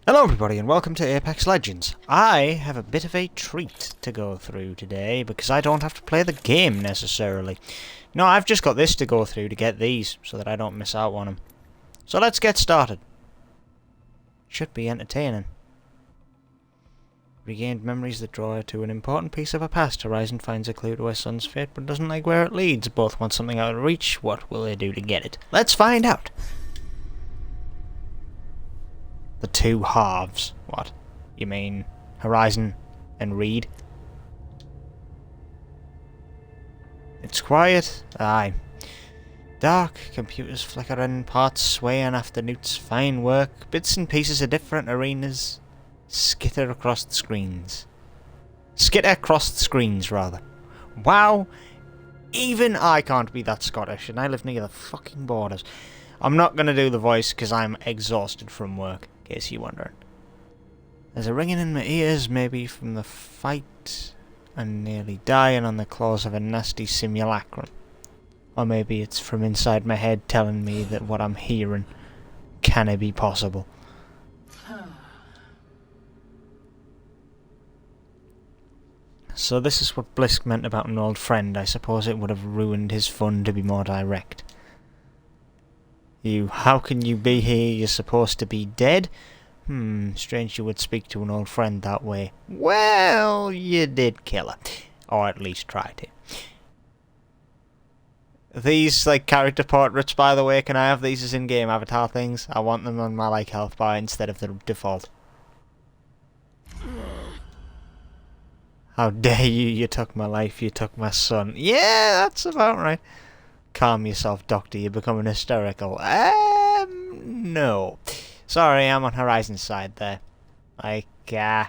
Hello everybody and welcome to Apex Legends. I have a bit of a treat to go through today because I don't have to play the game necessarily. No, I've just got this to go through to get these so that I don't miss out on them. So let's get started. Should be entertaining. Regained memories that draw her to an important piece of her past. Horizon finds a clue to her son's fate but doesn't like where it leads. Both want something out of reach. What will they do to get it? Let's find out. The two halves. What? You mean Horizon and Reed? It's quiet. Aye. Dark, computers flickering, parts swaying after Newt's fine work, bits and pieces of different arenas skitter across the screens. Skitter across the screens, rather. Wow! Even I can't be that Scottish, and I live near the fucking borders. I'm not gonna do the voice because I'm exhausted from work, in case you're wondering. There's a ringing in my ears, maybe from the fight and nearly dying on the claws of a nasty simulacrum. Or maybe it's from inside my head telling me that what I'm hearing can't be possible. So this is what Blisk meant about an old friend. I suppose it would have ruined his fun to be more direct. How can you be here? You're supposed to be dead? Strange you would speak to an old friend that way. Well, you did kill her. Or at least try to. These, character portraits, by the way, can I have these as in-game avatar things? I want them on my, health bar instead of the default. How dare you? You took my life, you took my son. Yeah, that's about right. Calm yourself, Doctor, you're becoming hysterical. No. Sorry, I'm on Horizon's side there. Yeah.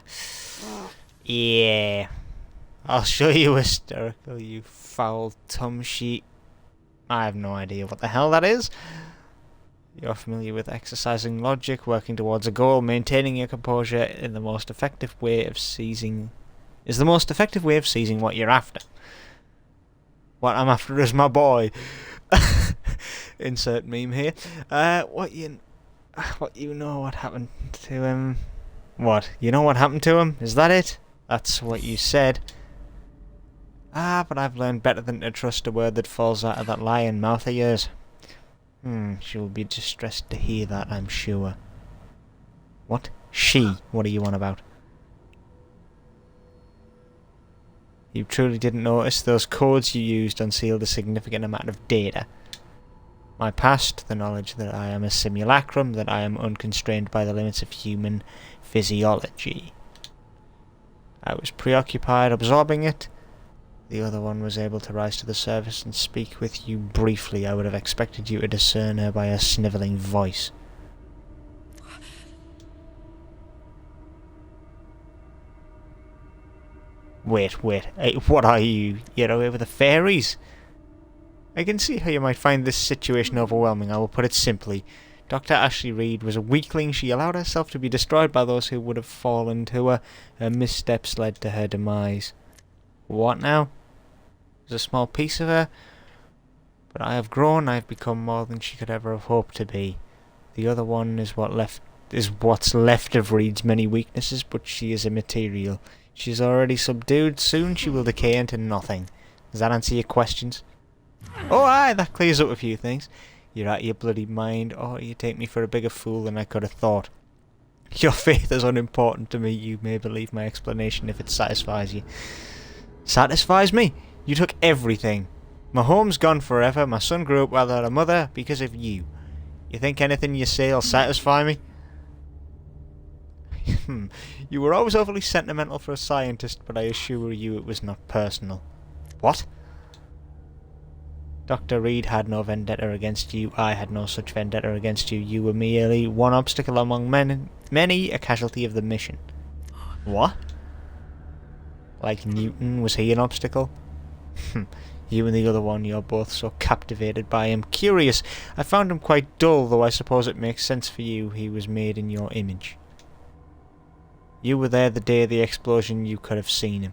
I'll show you hysterical, you foul tum sheet. I have no idea what the hell that is. You're familiar with exercising logic, working towards a goal, maintaining your composure in the most effective way of seizing... is the most effective way of seizing what you're after. What I'm after is my boy. Insert meme here. What you know what happened to him? What? You know what happened to him? Is that it? That's what you said. But I've learned better than to trust a word that falls out of that lying mouth of yours. She'll be distressed to hear that, I'm sure. What? She? What are you on about? You truly didn't notice those codes you used unsealed a significant amount of data. My past, the knowledge that I am a simulacrum, that I am unconstrained by the limits of human physiology. I was preoccupied absorbing it. The other one was able to rise to the surface and speak with you briefly. I would have expected you to discern her by her snivelling voice. Wait, what are you? You're away with the fairies? I can see how you might find this situation overwhelming. I will put it simply. Dr. Ashley Reed was a weakling. She allowed herself to be destroyed by those who would have fallen to her. Her missteps led to her demise. What now? There's a small piece of her. But I have grown. I have become more than she could ever have hoped to be. The other one is what's left of Reed's many weaknesses, but she is immaterial. She's already subdued. Soon she will decay into nothing. Does that answer your questions? Oh, aye, that clears up a few things. You're out of your bloody mind. Oh, you take me for a bigger fool than I could have thought. Your faith is unimportant to me. You may believe my explanation if it satisfies you. Satisfies me? You took everything. My home's gone forever. My son grew up without a mother because of you. You think anything you say will satisfy me? You were always overly sentimental for a scientist, but I assure you it was not personal. What? Dr. Reed had no vendetta against you. I had no such vendetta against you. You were merely one obstacle among many, a casualty of the mission. What? Like Newton, was he an obstacle? You and the other one, you're both so captivated by him. Curious. I found him quite dull, though I suppose it makes sense for you. He was made in your image. You were there the day of the explosion. You could have seen him.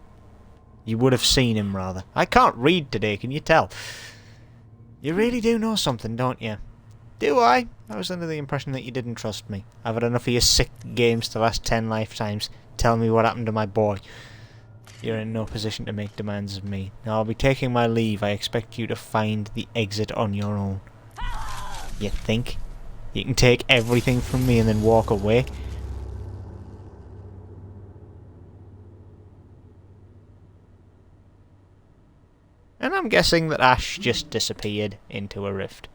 You would have seen him, rather. I can't read today, can you tell? You really do know something, don't you? Do I? I was under the impression that you didn't trust me. I've had enough of your sick games to last 10 lifetimes. Tell me what happened to my boy. You're in no position to make demands of me. Now I'll be taking my leave. I expect you to find the exit on your own. You think? You can take everything from me and then walk away? And I'm guessing that Ash just disappeared into a rift.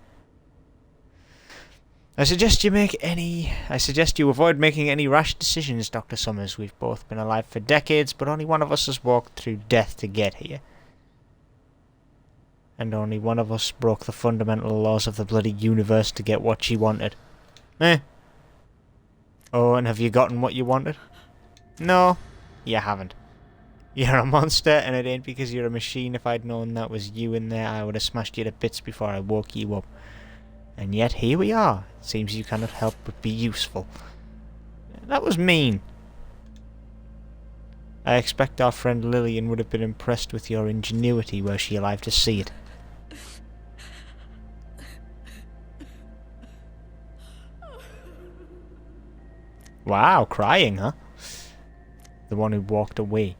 I suggest you avoid making any rash decisions, Dr. Summers. We've both been alive for decades, but only one of us has walked through death to get here. And only one of us broke the fundamental laws of the bloody universe to get what she wanted. Eh? Oh, and have you gotten what you wanted? No, you haven't. You're a monster, and it ain't because you're a machine. If I'd known that was you in there, I would have smashed you to bits before I woke you up. And yet here we are. It seems you cannot help but be useful. That was mean. I expect our friend Lillian would have been impressed with your ingenuity were she alive to see it. Wow, crying, huh? The one who walked away.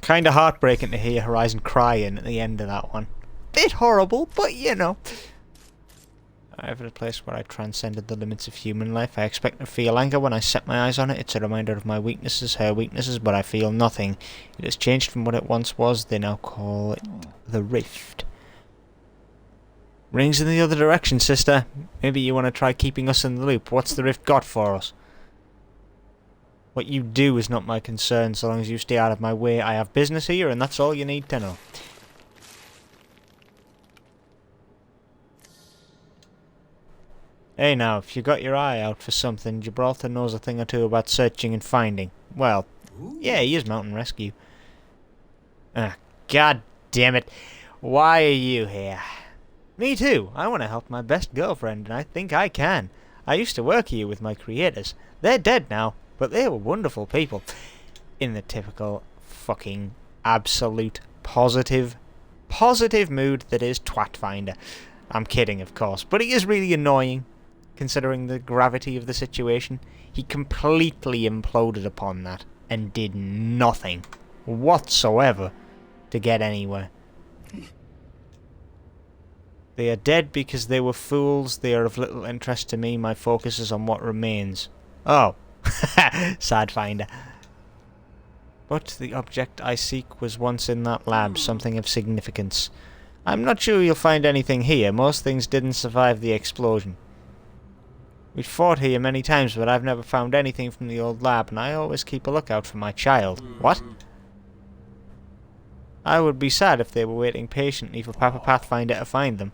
Kinda heartbreaking to hear Horizon crying at the end of that one. Bit horrible, but you know. I've a place where I transcended the limits of human life. I expect to feel anger when I set my eyes on it. It's a reminder of my weaknesses, her weaknesses, but I feel nothing. It has changed from what it once was. They now call it the Rift. Rings in the other direction, sister. Maybe you want to try keeping us in the loop. What's the Rift got for us? What you do is not my concern, so long as you stay out of my way. I have business here, and that's all you need to know. Hey now, if you got your eye out for something, Gibraltar knows a thing or two about searching and finding. Well, yeah, he is mountain rescue. Ah, god damn it. Why are you here? Me too. I want to help my best girlfriend, and I think I can. I used to work here with my creators. They're dead now, but they were wonderful people. In the typical fucking absolute positive mood that is Twatfinder. I'm kidding, of course, but he is really annoying. Considering the gravity of the situation, he completely imploded upon that and did nothing whatsoever to get anywhere. They are dead because they were fools. They are of little interest to me. My focus is on what remains. Oh, sad finder. But the object I seek was once in that lab, something of significance. I'm not sure you'll find anything here. Most things didn't survive the explosion. We've fought here many times, but I've never found anything from the old lab, and I always keep a lookout for my child. What? I would be sad if they were waiting patiently for Papa Pathfinder to find them.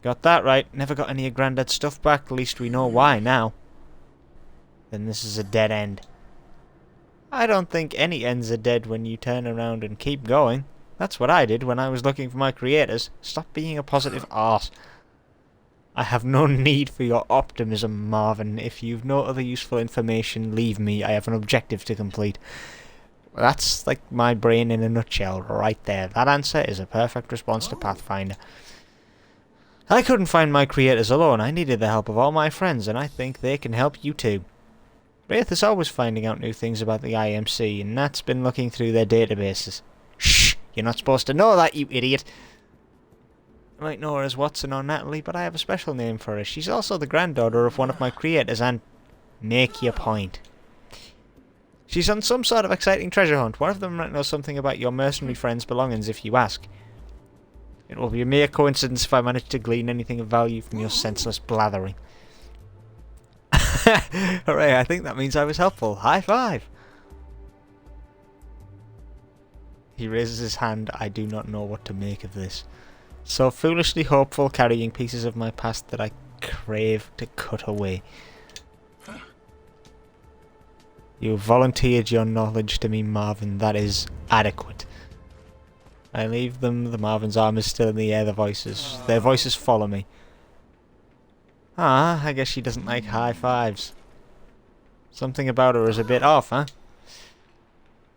Got that right. Never got any of Grandad's stuff back, at least we know why now. Then this is a dead end. I don't think any ends are dead when you turn around and keep going. That's what I did when I was looking for my creators. Stop being a positive arse. I have no need for your optimism, Marvin. If you've no other useful information, leave me. I have an objective to complete. That's like my brain in a nutshell right there. That answer is a perfect response to Pathfinder. I couldn't find my creators alone. I needed the help of all my friends, and I think they can help you too. Wraith is always finding out new things about the IMC, and Nat's been looking through their databases. Shh! You're not supposed to know that, you idiot! I might know her as Watson or Natalie, but I have a special name for her. She's also the granddaughter of one of my creators, and... make your point. She's on some sort of exciting treasure hunt. One of them might know something about your mercenary friend's belongings if you ask. It will be a mere coincidence if I manage to glean anything of value from your senseless blathering. Hooray, I think that means I was helpful. High five! He raises his hand. I do not know what to make of this. So foolishly hopeful, carrying pieces of my past that I crave to cut away. You volunteered your knowledge to me, Marvin. That is adequate. I leave them. The Marvin's arm is still in the air. Their voices follow me. Ah, I guess she doesn't like high fives. Something about her is a bit off, huh?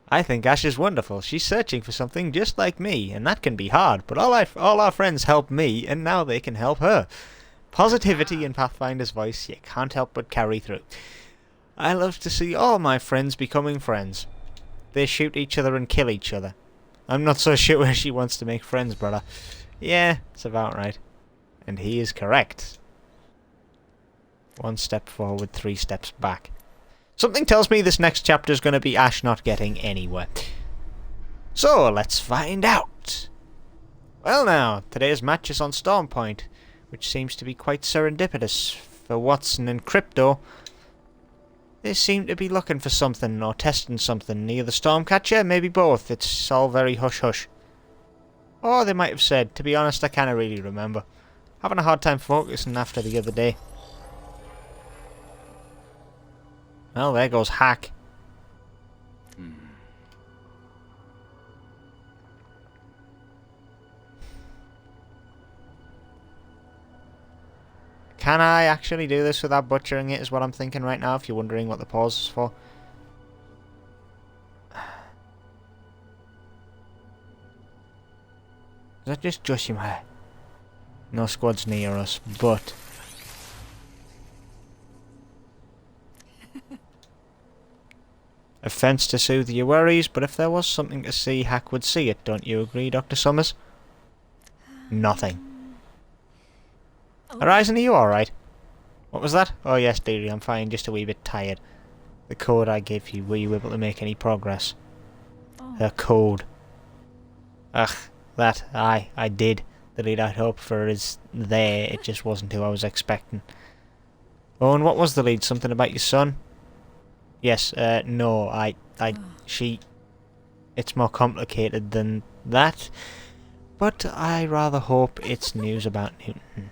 I think Ash is wonderful. She's searching for something just like me, and that can be hard, but all our friends help me, and now they can help her. Positivity in Pathfinder's voice you can't help but carry through. I love to see all my friends becoming friends. They shoot each other and kill each other. I'm not so sure she wants to make friends, brother. Yeah, it's about right. And he is correct. 1 step forward, 3 steps back. Something tells me this next chapter is going to be Ash not getting anywhere. So, let's find out. Well now, today's match is on Storm Point, which seems to be quite serendipitous for Watson and Crypto. They seem to be looking for something, or testing something, near the Stormcatcher, maybe both. It's all very hush-hush. Or they might have said. To be honest, I can't really remember. Having a hard time focusing after the other day. Well, there goes Hack. Can I actually do this without butchering it, is what I'm thinking right now, if you're wondering what the pause is for. Is that just Joshima? No squads near us, but... A fence to soothe your worries, but if there was something to see, Hack would see it, don't you agree, Dr. Summers? Nothing. Horizon, are you alright? What was that? Oh yes, dearie, I'm fine, just a wee bit tired. The code I gave you, were you able to make any progress? Her code. Ugh, that, I did. The lead I'd hoped for is there, it just wasn't who I was expecting. Oh, and what was the lead? Something about your son? Yes, no, she... It's more complicated than that. But I rather hope it's news about Newton.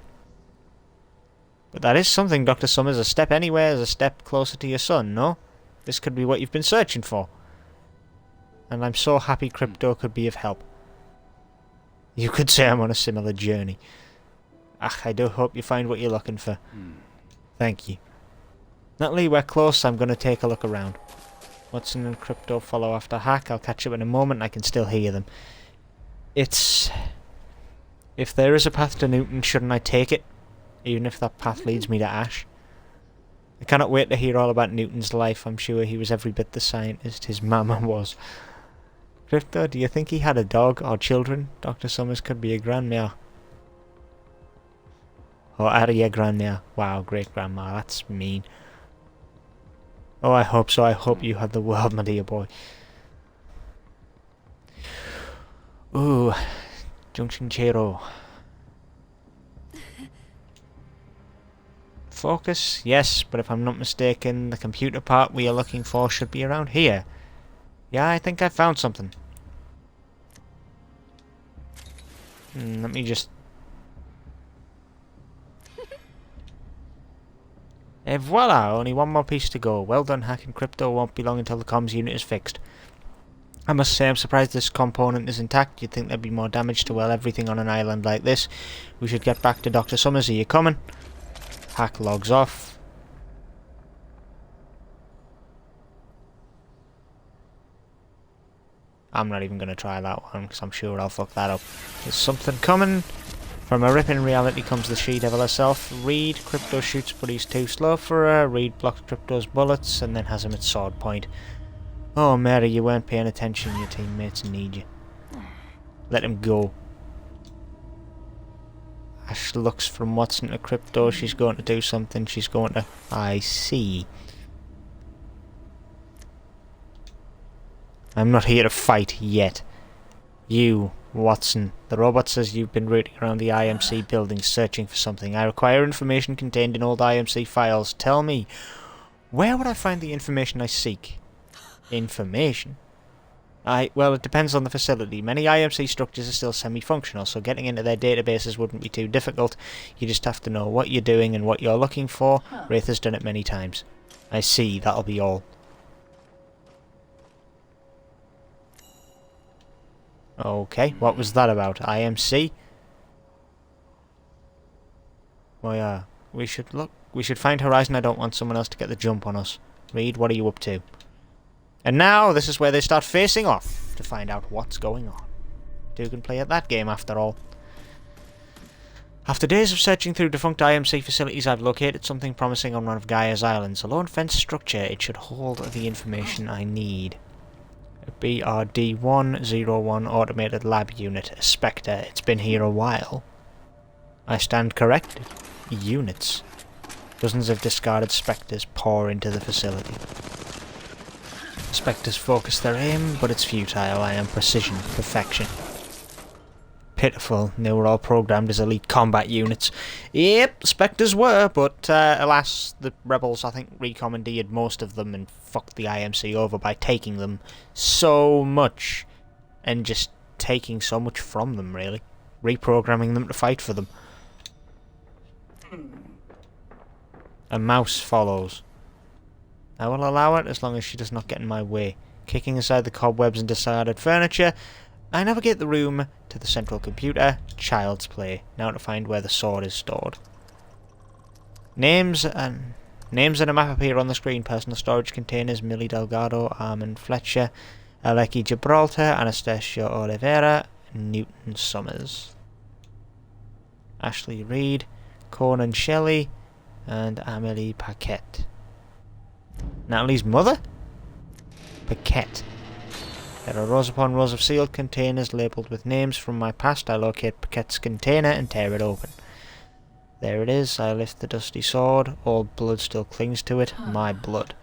But that is something, Dr. Summers. A step anywhere is a step closer to your son, no? This could be what you've been searching for. And I'm so happy Crypto could be of help. You could say I'm on a similar journey. I do hope you find what you're looking for. Thank you. Natalie, we're close. I'm going to take a look around. Watson and Crypto follow after Hack. I'll catch up in a moment. I can still hear them. It's... If there is a path to Newton, shouldn't I take it? Even if that path leads me to Ash. I cannot wait to hear all about Newton's life. I'm sure he was every bit the scientist his mama was. Crypto, do you think he had a dog or children? Dr. Summers could be a grandmere. Or are you a grandmere? Wow, great grandma, that's mean. Oh, I hope so. I hope you have the world, my dear boy. Ooh, Junction Chero. Focus, yes, but if I'm not mistaken, the computer part we are looking for should be around here. Yeah, I think I found something. Let me just... Et voila! Only one more piece to go. Well done, Hack, and Crypto won't be long until the comms unit is fixed. I must say I'm surprised this component is intact. You'd think there'd be more damage to, well, everything on an island like this. We should get back to Dr. Summers. Are you coming? Hack logs off. I'm not even going to try that one, because I'm sure I'll fuck that up. There's something coming. From a rip in reality comes the she-devil herself. Reed, Crypto shoots but he's too slow for her. Reed blocks Crypto's bullets and then has him at sword point. Oh Mary, you weren't paying attention, your teammates need you. Let him go. Ash looks from Watson to Crypto. She's going to do something. She's going to... I see. I'm not here to fight yet. You, Watson. The robot says you've been rooting around the IMC building searching for something. I require information contained in old IMC files. Tell me, where would I find the information I seek? Information? Well, it depends on the facility. Many IMC structures are still semi-functional, so getting into their databases wouldn't be too difficult. You just have to know what you're doing and what you're looking for. Wraith has done it many times. I see, that'll be all. Okay, what was that about? IMC? Well, yeah, we should find Horizon. I don't want someone else to get the jump on us. Reed, what are you up to? And now, this is where they start facing off to find out what's going on. Two can play at that game, after all. After days of searching through defunct IMC facilities, I've located something promising on one of Gaia's islands. A lone fenced structure. It should hold the information I need. A BRD-101 automated lab unit. A Spectre. It's been here a while. I stand corrected. Units. Dozens of discarded Spectres pour into the facility. Spectres focus their aim, but it's futile. I am precision. Perfection. Pitiful. They were all programmed as elite combat units. Yep, Spectres were, but alas, the rebels, I think, recommandeered most of them and fucked the IMC over by taking them so much. And just taking so much from them, really. Reprogramming them to fight for them. A mouse follows. I will allow it as long as she does not get in my way. Kicking aside the cobwebs and discarded furniture, I navigate the room to the central computer. Child's play. Now to find where the sword is stored. Names and a map appear on the screen. Personal storage containers: Millie Delgado, Armand Fletcher, Aleki Gibraltar, Anastasia Oliveira, Newton Summers, Ashley Reed, Conan Shelley, and Amelie Paquette. Natalie's mother? Paquette. There are rows upon rows of sealed containers labelled with names from my past. I locate Paquette's container and tear it open. There it is. I lift the dusty sword. Old blood still clings to it. My blood.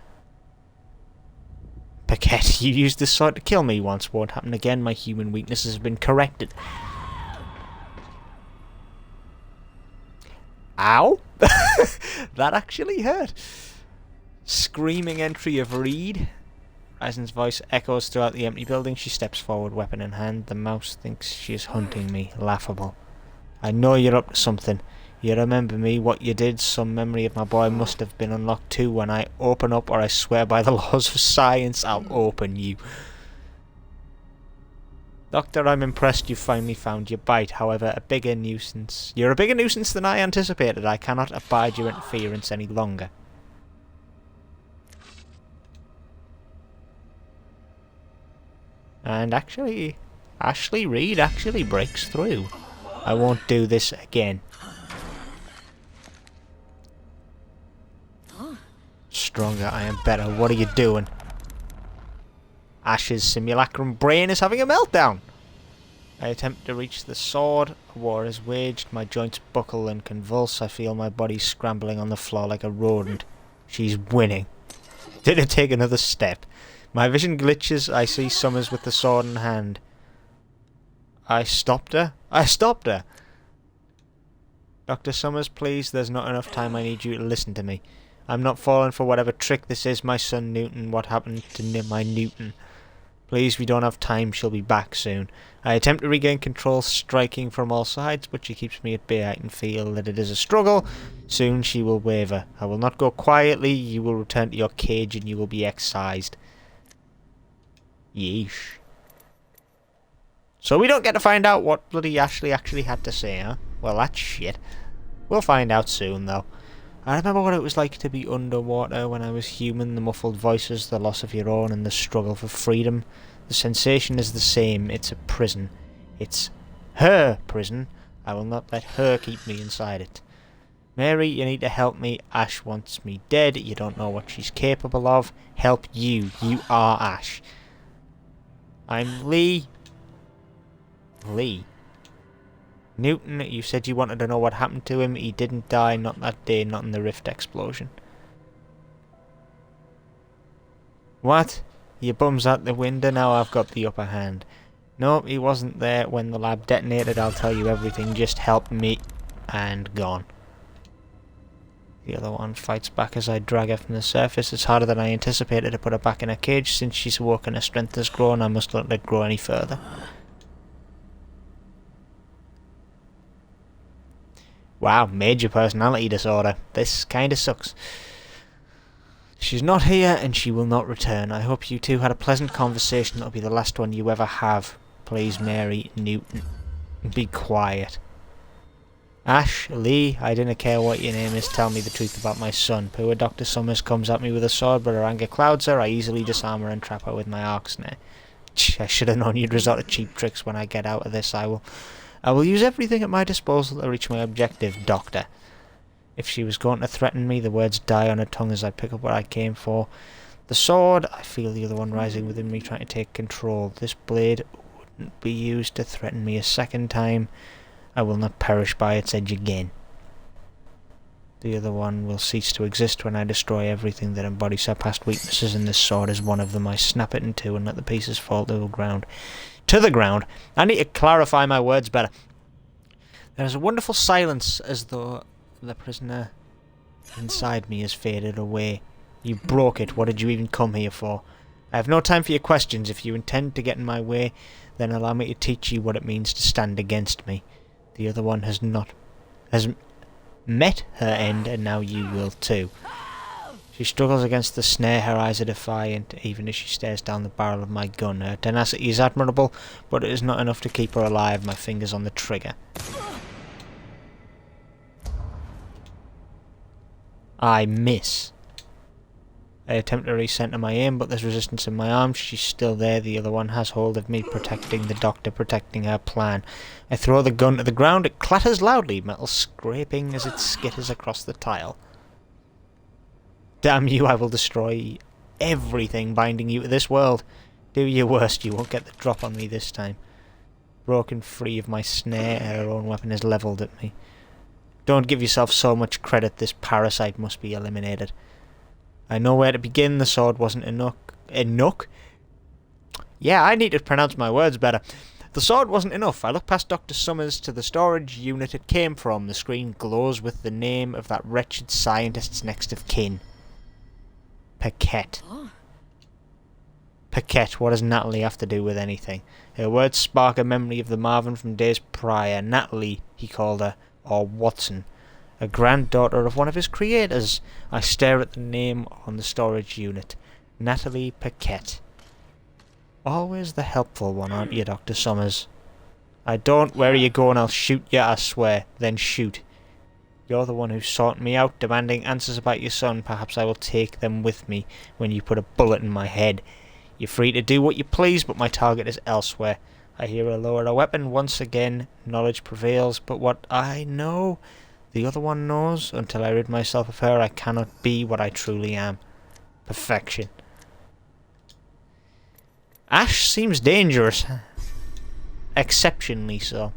Paquette, you used this sword to kill me once. Won't happen again. My human weaknesses have been corrected. Ow! That actually hurt. Screaming entry of Reed. Ryzen's voice echoes throughout the empty building. She steps forward, weapon in hand. The mouse thinks she is hunting me. Laughable. I know you're up to something. You remember me, what you did. Some memory of my boy must have been unlocked too. When I open up, or I swear by the laws of science, I'll open you. Doctor, I'm impressed you finally found your bite. However, a bigger nuisance. You're a bigger nuisance than I anticipated. I cannot abide your interference any longer. And actually, Ashley Reed actually breaks through. I won't do this again. Stronger, I am better. What are you doing? Ash's simulacrum brain is having a meltdown. I attempt to reach the sword. A war is waged. My joints buckle and convulse. I feel my body scrambling on the floor like a rodent. She's winning. Didn't take another step. My vision glitches. I see Summers with the sword in hand. I stopped her? I stopped her! Dr. Summers, please, there's not enough time. I need you to listen to me. I'm not falling for whatever trick this is. My son Newton, what happened to my Newton? Please, we don't have time. She'll be back soon. I attempt to regain control, striking from all sides, but she keeps me at bay. I can feel that it is a struggle. Soon she will waver. I will not go quietly. You will return to your cage and you will be excised. Yeesh. So we don't get to find out what bloody Ashley actually had to say, huh? Well, that's shit. We'll find out soon, though. I remember what it was like to be underwater when I was human. The muffled voices, the loss of your own, and the struggle for freedom. The sensation is the same. It's a prison. It's her prison. I will not let her keep me inside it. Mary, you need to help me. Ash wants me dead. You don't know what she's capable of. Help you. You are Ash. I'm Lee. Lee. Newton, you said you wanted to know what happened to him. He didn't die, not that day, not in the rift explosion. What? Your bum's out the window, now I've got the upper hand. No, he wasn't there when the lab detonated. I'll tell you everything, just help me. And gone. The other one fights back as I drag her from the surface. It's harder than I anticipated to put her back in her cage. Since she's awoken, her strength has grown. I must not let it grow any further. Wow, major personality disorder. This kinda sucks. She's not here and she will not return. I hope you two had a pleasant conversation. That'll be the last one you ever have. Please, Mary, Newton. Be quiet. Ash, Lee, I didn't care what your name is, tell me the truth about my son. Poor Dr. Summers comes at me with a sword, but her anger clouds her. I easily disarm her and trap her with my arc snare. I should have known you'd resort to cheap tricks when I get out of this. I will use everything at my disposal to reach my objective, Doctor. If she was going to threaten me, the words die on her tongue as I pick up what I came for. The sword, I feel the other one rising within me, trying to take control. This blade wouldn't be used to threaten me a second time. I will not perish by its edge again. The other one will cease to exist when I destroy everything that embodies her past weaknesses, and this sword is one of them. I snap it in two and let the pieces fall to the ground. To the ground! I need to clarify my words better. There is a wonderful silence as though the prisoner inside me has faded away. You broke it. What did you even come here for? I have no time for your questions. If you intend to get in my way, then allow me to teach you what it means to stand against me. The other one has met her end, and now you will too. She struggles against the snare, her eyes are defiant, even as she stares down the barrel of my gun. Her tenacity is admirable, but it is not enough to keep her alive. My fingers on the trigger. I miss. I attempt to recenter my aim, but there's resistance in my arms. She's still there. The other one has hold of me, protecting the doctor, protecting her plan. I throw the gun to the ground. It clatters loudly, metal scraping as it skitters across the tile. Damn you, I will destroy everything binding you to this world. Do your worst, you won't get the drop on me this time. Broken free of my snare, her own weapon is levelled at me. Don't give yourself so much credit. This parasite must be eliminated. I know where to begin. The sword wasn't enough. Yeah, I need to pronounce my words better. The sword wasn't enough. I look past Dr. Summers to the storage unit it came from. The screen glows with the name of that wretched scientist's next of kin. Paquette. Paquette, what does Natalie have to do with anything? Her words spark a memory of the Marvin from days prior. Natalie, he called her, or Watson. A granddaughter of one of his creators. I stare at the name on the storage unit. Natalie Paquette. Always the helpful one, aren't you, Dr. Summers? I don't. Where are you going? I'll shoot you, I swear. Then shoot. You're the one who sought me out, demanding answers about your son. Perhaps I will take them with me when you put a bullet in my head. You're free to do what you please, but my target is elsewhere. I hear her lower her weapon. Once again, knowledge prevails, but what I know, the other one knows. Until I rid myself of her, I cannot be what I truly am. Perfection. Ash seems dangerous. Exceptionally so.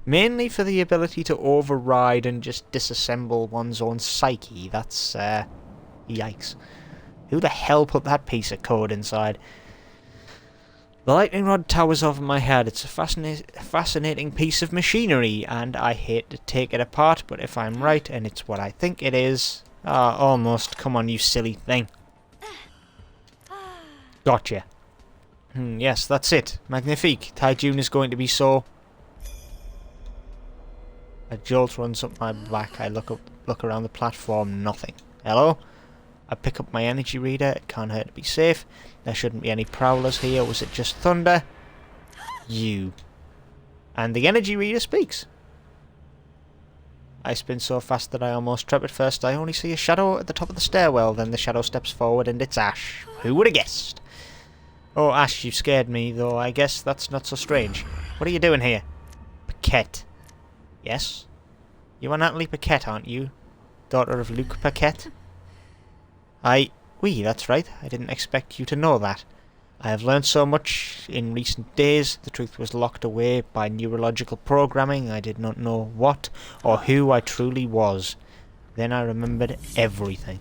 Mainly for the ability to override and just disassemble one's own psyche. That's, yikes. Who the hell put that piece of code inside? The lightning rod towers over my head. It's a fascinating piece of machinery, and I hate to take it apart, but if I'm right, and it's what I think it is... Ah, almost. Come on, you silly thing. Gotcha. Yes, that's it. Magnifique. Taijun is going to be so... A jolt runs up my back. I look around the platform. Nothing. Hello? I pick up my energy reader. It can't hurt to be safe. There shouldn't be any prowlers here. Was it just thunder? You. And the energy reader speaks. I spin so fast that I almost trip at first. I only see a shadow at the top of the stairwell. Then the shadow steps forward and it's Ash. Who would have guessed? Oh, Ash, you scared me, though I guess that's not so strange. What are you doing here? Paquette. Yes? You are Natalie Paquette, aren't you? Daughter of Luc Paquette? That's right. I didn't expect you to know that. I have learned so much in recent days. The truth was locked away by neurological programming. I did not know what or who I truly was. Then I remembered everything.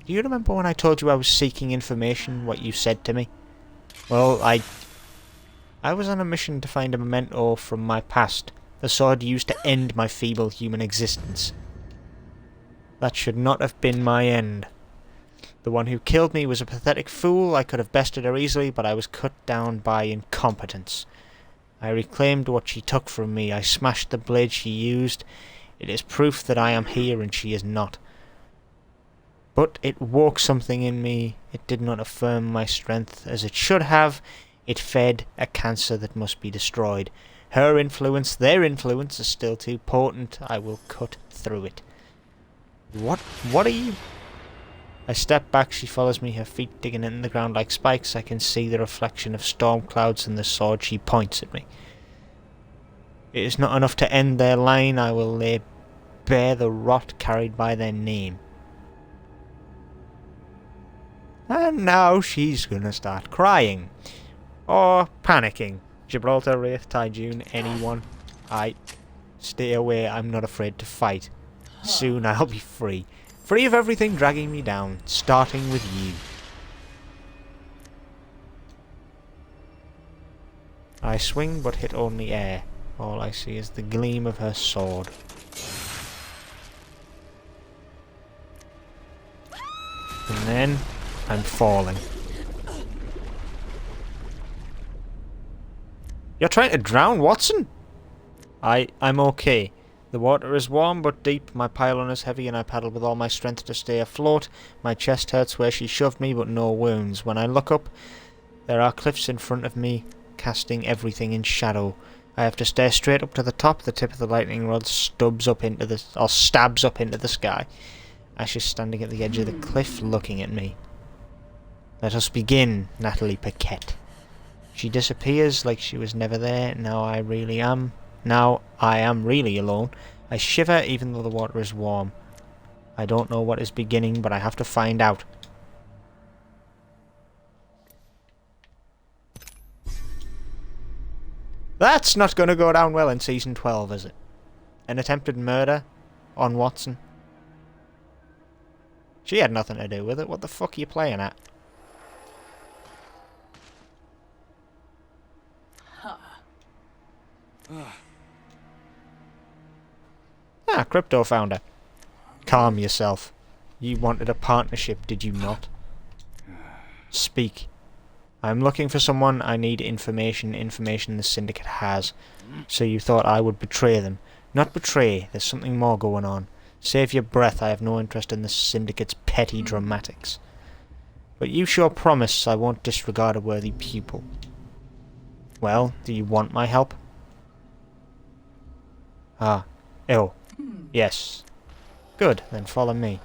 Do you remember when I told you I was seeking information, what you said to me? Well, I was on a mission to find a memento from my past. The sword used to end my feeble human existence. That should not have been my end. The one who killed me was a pathetic fool. I could have bested her easily, but I was cut down by incompetence. I reclaimed what she took from me. I smashed the blade she used. It is proof that I am here and she is not. But it woke something in me. It did not affirm my strength as it should have. It fed a cancer that must be destroyed. Her influence, their influence is still too potent. I will cut through it. What are you? I step back, she follows me, her feet digging into the ground like spikes. I can see the reflection of storm clouds in the sword. She points at me. It is not enough to end their line. I will lay bare the rot carried by their name. And now she's gonna start crying. Or panicking. Gibraltar, Wraith, Tyjune, anyone. Stay away, I'm not afraid to fight. Soon I'll be free. Free of everything dragging me down, starting with you. I swing but hit only air. All I see is the gleam of her sword. And then I'm falling. You're trying to drown Watson? I'm okay. The water is warm but deep, my pylon is heavy and I paddle with all my strength to stay afloat. My chest hurts where she shoved me but no wounds. When I look up, there are cliffs in front of me, casting everything in shadow. I have to stare straight up to the top. The tip of the lightning rod stabs up into the sky. Ash is standing at the edge of the cliff looking at me. Let us begin, Natalie Paquette. She disappears like she was never there. Now I am really alone. I shiver even though the water is warm. I don't know what is beginning, but I have to find out. That's not going to go down well in Season 12, is it? An attempted murder on Watson? She had nothing to do with it. What the fuck are you playing at? Crypto founder. Calm yourself. You wanted a partnership, did you not? Speak. I'm looking for someone. I need information the Syndicate has. So you thought I would betray them. Not betray. There's something more going on. Save your breath. I have no interest in the Syndicate's petty dramatics. But you sure promise I won't disregard a worthy pupil. Well, do you want my help? Ah. Oh. Yes. Good, then follow me.